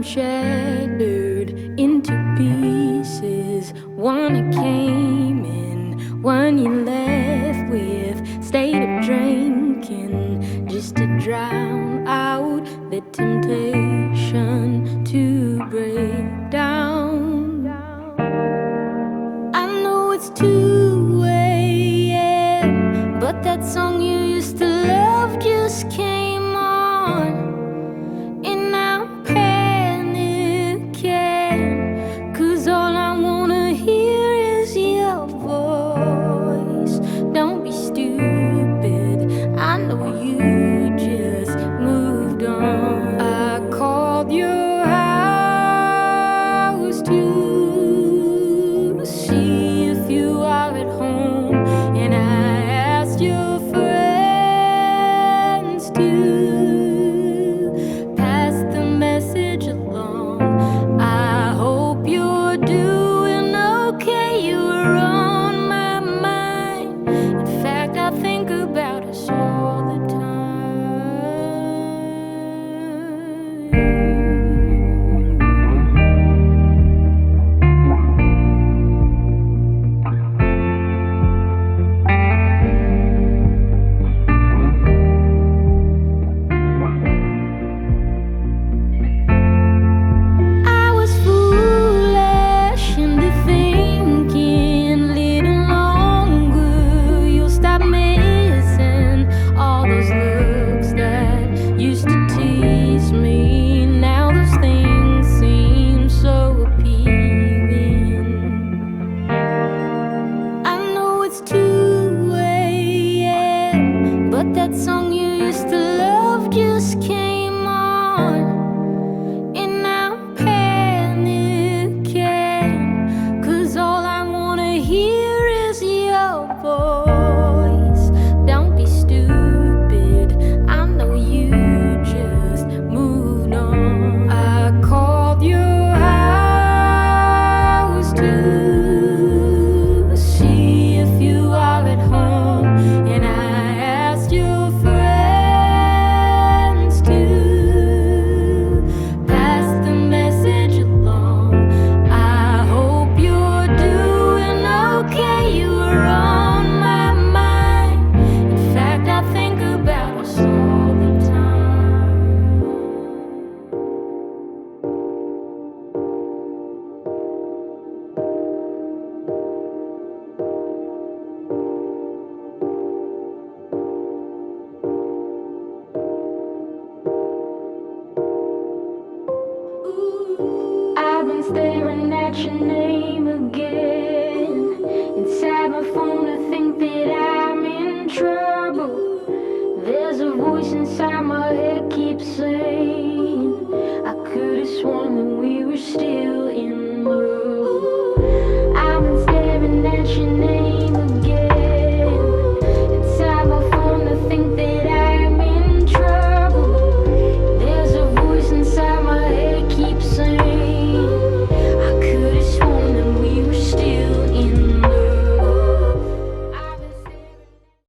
shattered into pieces. One you came in, one you left with. Stayed up drinking just to drown out the temptation to break down. I know it's 2 a.m., but that song you used to love just came on. And now I'm panicking, 'cause all I wanna hear is your voice. Don't be stupid, I know you just moved on. I called your house to see if you are at home, and I asked your friends to pass the message along. I hope you're doing okay. You're on my mind. In fact, I think about us all the time. I was foolish into thinking a little longer you'll stop missing all those looks that used to tease me. Now those things seem so appealing. I know it's 2 a.m., but that song